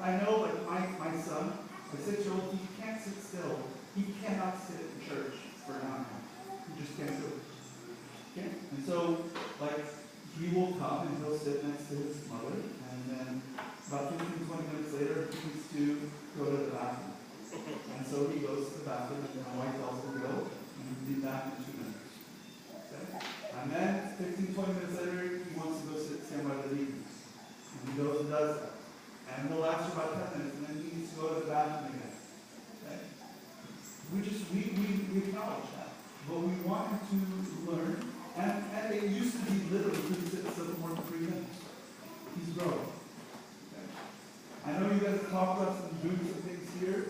I know, like my son, my 6-year-old, he can't sit still. He cannot sit in church for an hour and a half. He just can't do it. Okay? And so, like, he will come and he'll sit next to his mother, and then about 15, 20 minutes later, he needs to go to the bathroom. And so he goes to the bathroom, and my wife tells him to go, and he'll be back in 2 minutes. Okay? And then 15, 20 minutes later, he wants to go stand by the TV. And he goes and does that. And he'll last for about 10 minutes, and then he needs to go to the bathroom again. Okay? We acknowledge that. But we want him to learn, and it used to be literally couldn't sit still for more than 3 minutes. He's growing. Okay? I know you guys talk about some doing some things here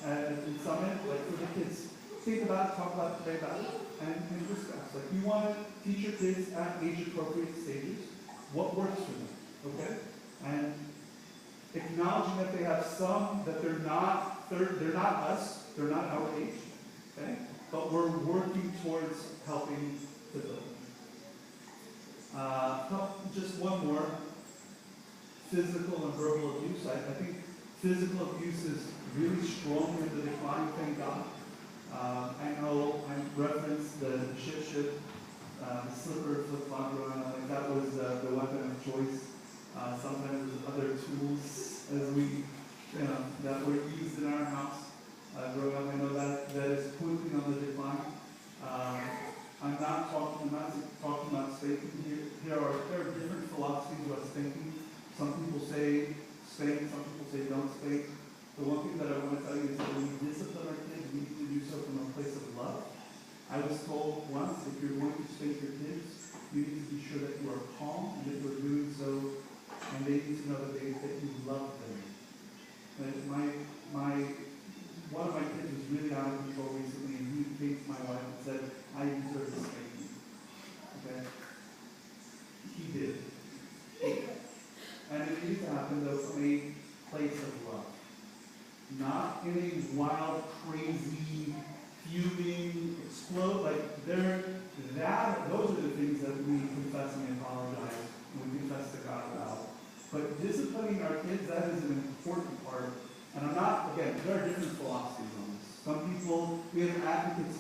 in Summit, like for the kids. Think about it, talk about it, pray about it, and discuss. Like you want to teach your kids at age-appropriate stages what works for them. Okay? And acknowledging that they have some, that they're not us, they're not our age, okay? But we're working towards helping to build. Just one more. Physical and verbal abuse. I think physical abuse is really strong in the decline, thank God. I know I referenced the ship, the slipper, flip-flop growing up. Like that was the weapon of choice. Sometimes there's other tools that were used in our house growing up. I know that is quickly on the decline. I'm not talking about spanking here. There are different philosophies about spanking. Some people say spank, some people say don't spank. The one thing that I want to tell you is that when we discipline our kids, we need to do so from a place of love. I was told once, if you're going to spank your kids, you need to be sure that you are calm and that you are doing so, and they need to know that you love them. One of my kids was really out of control recently, and he came to my wife and said, I deserve to spank you. Okay? He did. And it needs to happen, though, from a place of love. Not in a wild, crazy, fuming, explode. Like, those are the things that we confess and apologize, and we confess to God about. But disciplining our kids, that is an important part. And there are different philosophies on this. Some people, we have advocates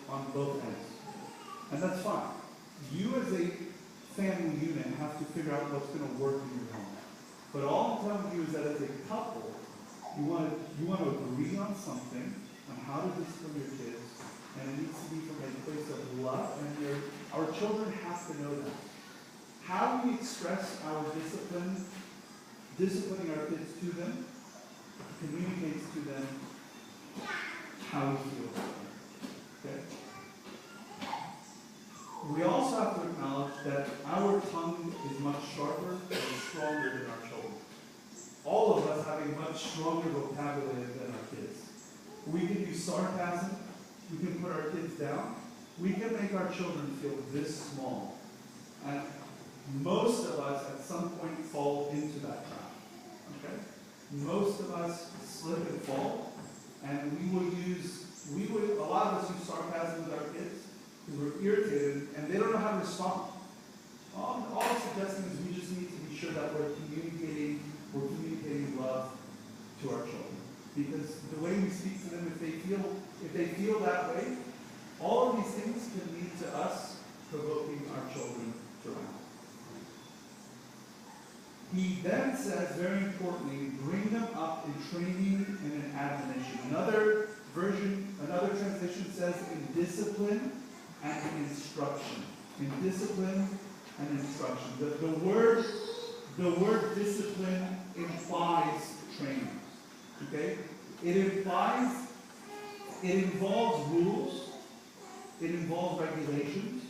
on both ends. And that's fine. You as a family unit have to figure out what's going to work in your home. But all I'm telling you is that as a couple, you want to agree on something, on how to discipline your kids, and it needs to be from a place of love, and our children have to know that. How we express our disciplining our kids to them, communicates to them how we feel about them. Okay? We also have to acknowledge that our tongue is much sharper and stronger than our children. All of us have a much stronger vocabulary than our kids. We can use sarcasm. We can put our kids down. We can make our children feel this small. And most of us at some point fall into that trap. Okay? Most of us slip and fall. And a lot of us use sarcasm with our kids because we're irritated and they don't know how to respond. All I'm suggesting is we just need to be sure that we're communicating love to our children. Because the way we speak to them, if they feel that way, all of these things can lead to us provoking our children to act. He then says, very importantly, bring them up in training and in admonition. Another translation says in discipline and in instruction. In discipline and instruction. The word discipline implies training. Okay? It involves rules. It involves regulations.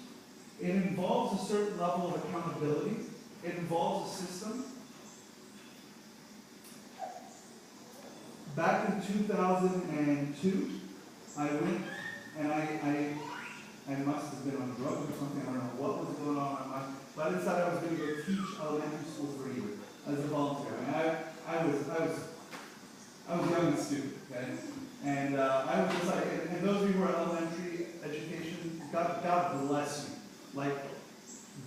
It involves a certain level of accountability. It involves a system. Back in 2002, I went and I must have been on drugs or something. I don't know what was going on in my mind. But I decided I was going to go teach elementary school for a year as a volunteer. I was young and stupid, okay? And I was just like, and those of you who are elementary education, God bless you. Like,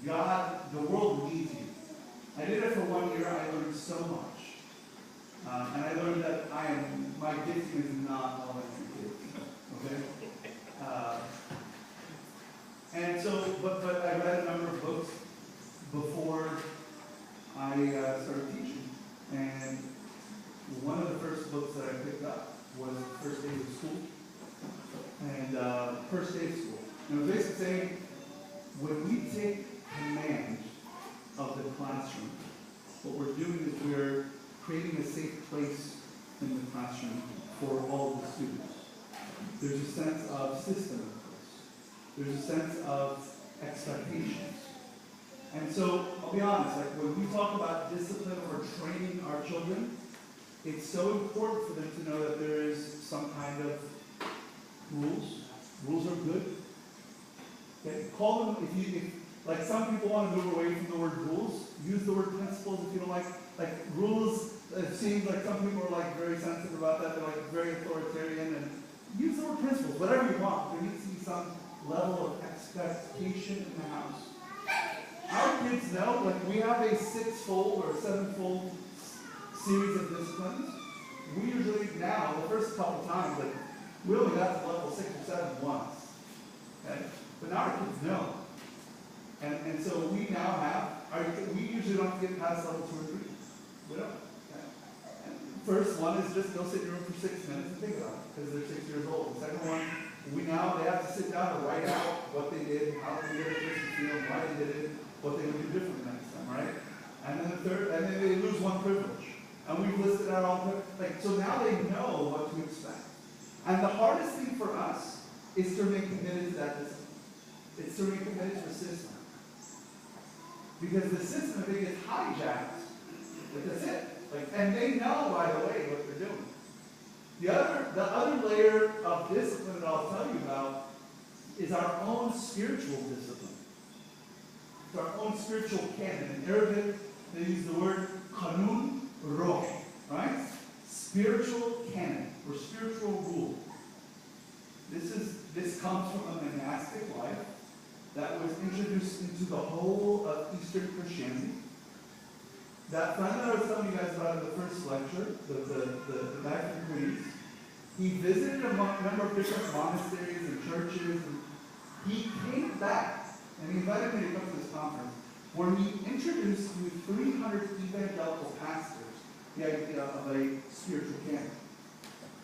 God, the world needs you. I did it for 1 year. I learned so much. And I learned that my gifting is not elementary kids. Okay? And so, but I read a number of books before I started teaching. And one of the first books that I picked up was First Day of School. And First Day of School. And it was basically saying, when we take command of the classroom, what we're doing is we're creating a safe place in the classroom for all of the students. There's a sense of system in place. There's a sense of expectations. And so, I'll be honest, like when we talk about discipline or training our children, it's so important for them to know that there is some kind of rules. Rules are good. Okay? Call them, if like some people want to move away from the word rules, use the word principles if you don't like rules. It seems like some people are like very sensitive about that. They're like very authoritarian, and use the word principles, whatever you want. There needs to be some level of expectation in the house. Our kids know, like we have a 6-fold or 7-fold series of disciplines. We usually now, the first couple times, like we only got to level 6 or 7 once. Okay? But now our kids know. And so we now have, we usually don't get past level 2 or 3. We don't. Okay? And first one is just go sit in your room for 6 minutes and think about it, because they're 6 years old. The second one, they have to sit down and write out what they did, how they did it, why they did it, what they would do differently next time, right? And then the third, and then they lose one privilege. And we've listed out all the, so now they know what to expect. And the hardest thing for us is to remain committed to that discipline. It's to remain committed to the system. Because the system, if it gets hijacked, that's it. And they know, by the way, what they're doing. The other layer of discipline that I'll tell you about is our own spiritual discipline. It's our own spiritual canon. In Arabic, they use the word qanun ruh, right? Spiritual canon, or spiritual rule. This comes from a monastic life that was introduced into the whole of Eastern Christianity. That friend that I was telling you guys about in the first lecture, the guy from Greece, he visited a number of different monasteries and churches, and he came back, and he invited me to come to this conference, where he introduced to 300 evangelical pastors the idea of a spiritual canon.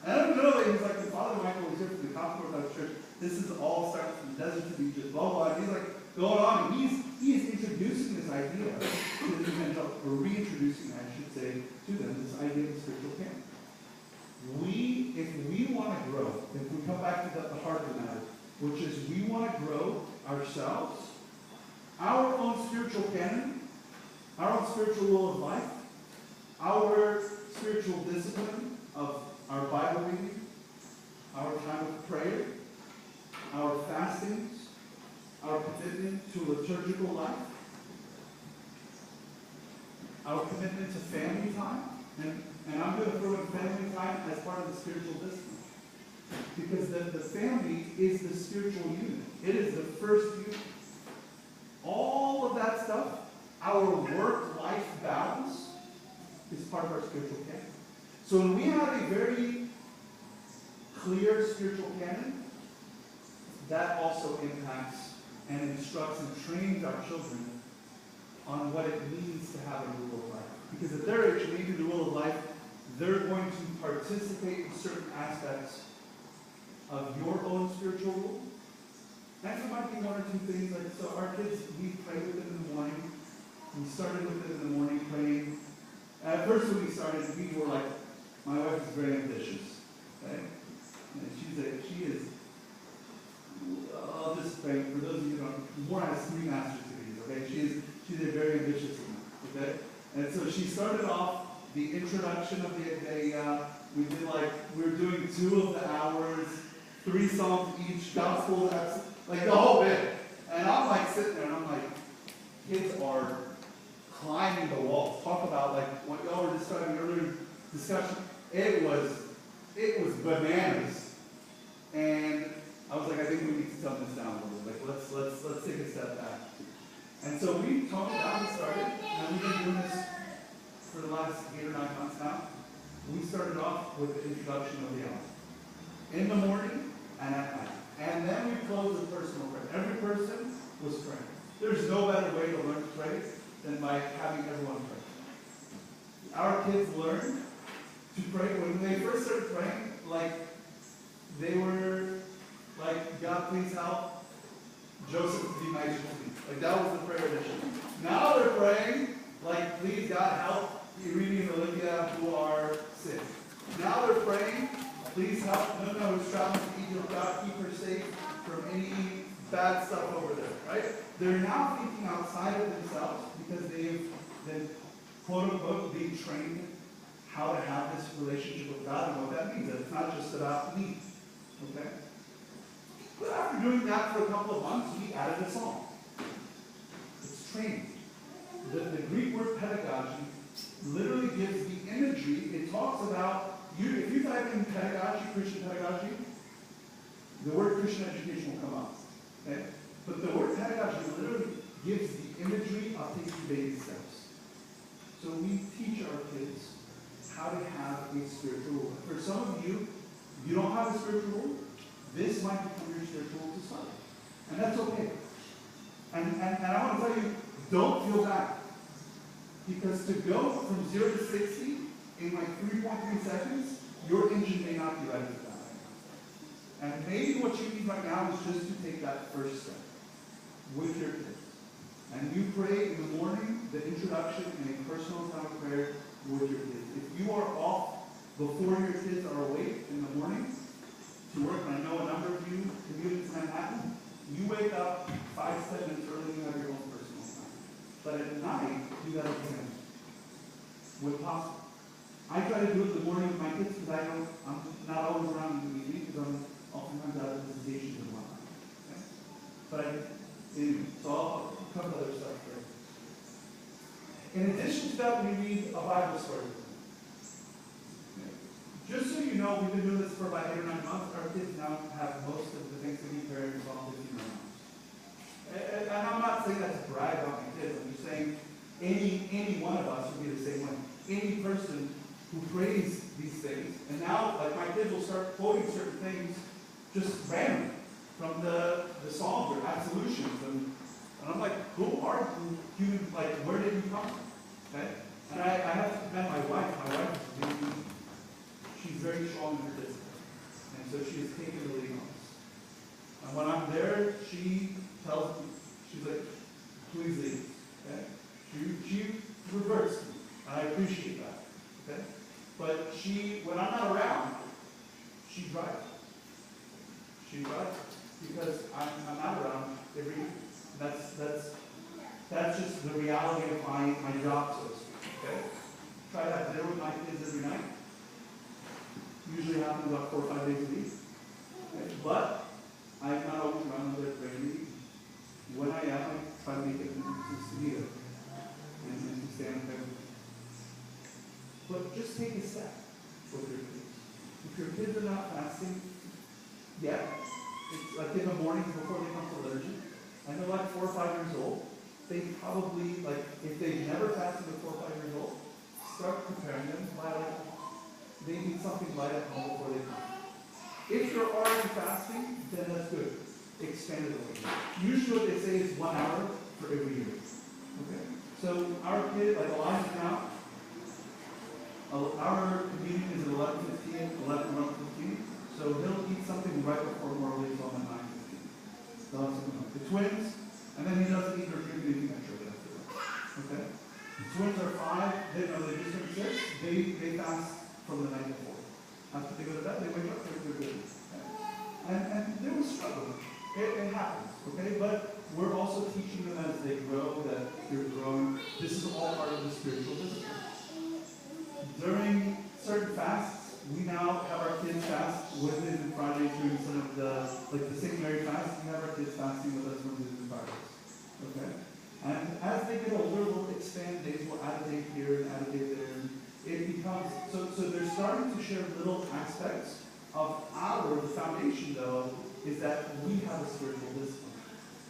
And I don't know, he was like, the Father Michael was here from the Coptic Orthodox Church. This is all starting from the desert to Egypt, blah, blah, blah. And he's like going on, and he is introducing this idea to the evangelical, or reintroducing, I should say, to them, this idea of spiritual canon. If we want to grow, if we come back to the heart of the matter, which is we want to grow ourselves, our own spiritual canon, our own spiritual rule of life, our spiritual discipline of our Bible reading, our time of prayer, our fastings, our commitment to liturgical life, our commitment to family time, and I'm going to throw in family time as part of the spiritual discipline. Because the family is the spiritual unit. It is the first unit. All of that stuff, our work-life balance, is part of our spiritual canon. So when we have a very clear spiritual canon, that also impacts and instructs and trains our children on what it means to have a rule of life. Because at their age, maybe the rule of life, they're going to participate in certain aspects of your own spiritual rule. And it might be one or two things, like, so our kids, we pray with them in the morning. We started with them in the morning praying. At first when we started, we were like, my wife is very ambitious. Okay? And she is, I'll just pray, for those of you who don't, more has 3 master's degrees, okay? She's a very ambitious woman, okay? And so she started off the introduction of the we did we were doing 2 of the hours, 3 songs each, gospel, like the whole bit. And I'm like sitting there and I'm like, kids are climbing the walls. Talk about like what y'all were describing earlier discussion. It was bananas. And I was like, I think we need to tone this down a little bit. Let's take a step back. And so we toned it down and started, and we've been doing this for the last 8 or 9 months now. started off with the introduction of the hour. In the morning and at night. And then we closed with personal prayer. Every person was praying. There's no better way to learn to pray than by having everyone pray. Our kids learned to pray. When they first started praying, like, they were like, God, please help Joseph be nice to me. Like, that was the prayer edition. Now they're praying, like, please, God, help Irene and Olivia who are sick. Now they're praying, please help Nuna who's traveling to Egypt. God, keep her safe from any bad stuff over there, right? They're now thinking outside of themselves because they've been, quote unquote, being trained how to have this relationship with God and what that means. That it's not just about me. Okay? But after doing that for a couple of months, we added a song. It's training. The Greek word pedagogy literally gives the imagery. It talks about, if you type in pedagogy, Christian pedagogy, the word Christian education will come up. Okay? But the word pedagogy literally gives the imagery of taking baby steps. So we teach our kids how to have a spiritual rule. For some of you, you don't have a spiritual rule. This might become your spiritual rule to start. And that's okay. And I want to tell you, don't feel bad. Because to go from 0 to 60 in like 3.3 seconds, your engine may not be ready for that. And maybe what you need right now is just to take that first step with your kids. And you pray in the morning, the introduction, and a personal time of prayer with your kids. If you are off before your kids are awake in the morning to work, and I know a number of you commute to Manhattan, you wake up 5-10 minutes early and you have your own personal time. But at night, you got to plan when possible. I try to do it in the morning with my kids because I'm not always around in the evening because I'm oftentimes out of visitations and whatnot. Okay? But so I'll cover other stuff first. In addition to that, we read a Bible story. Okay? Just so you know, we've been doing this for about 8 or 9 months. Our kids now have most of the Thanksgiving prayer involved 15 months. And I'm not saying that to brag about my kids. I'm just saying any one of us would be the same way. Any person who prays these things, and now like my kids will start quoting certain things just randomly from the Psalms or absolutions, and I'm like, who are you? Like, where did you come from? Okay, and I have to commend my wife. My wife is really, she's very strong in her discipline, and so she has taken the lead on this. And when I'm there, she tells me, she's like, please leave. Okay, she reverts me, and I appreciate that. Okay, but when I'm not around, she drives. She drives because I'm not around every week. That's just the reality of my job, so to speak. Okay, try to have dinner with my kids every night. Usually happens about 4 or 5 days a week. Okay? But I'm not always around with their family. When I am, I try to make it to meet them and to stand there. But just take a step with your kids. If your kids are not fasting yet, it's like in the mornings before they come to liturgy, and they're like 4 or 5 years old, they probably, like, if they've never fasted at 4 or 5 years old, start preparing them by, like, they need something light at home before they come. If you're already fasting, then that's good. Expand it a little bit. Usually what they say is 1 hour for every year. Okay? So our kid, like Elijah now, our communion is at 11:15, 11:15. So he'll eat something right before Morley's on at 9:15. They'll have something like the twins, and then he doesn't eat or drink anything extra after that. Okay? The twins are 5, they just turned 6, they fast from the night before. After they go to bed, they wake up, they're good. Okay? And they will struggle. It happens, okay? But we're also teaching them as they grow that they're growing. This is all part of the spiritual discipline. During certain fasts, we now have our kids fast Wednesdays and Fridays during some of the, like the St. Mary fast, we have our kids fasting with us Wednesdays and Fridays. Okay? And as they get older, we'll expand days, we'll add a day here and add a day there. It becomes, so they're starting to share little aspects of the foundation though, is that we have a spiritual discipline.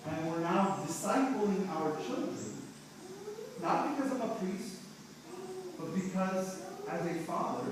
And we're now discipling our children, not because I'm a priest, but because as a father,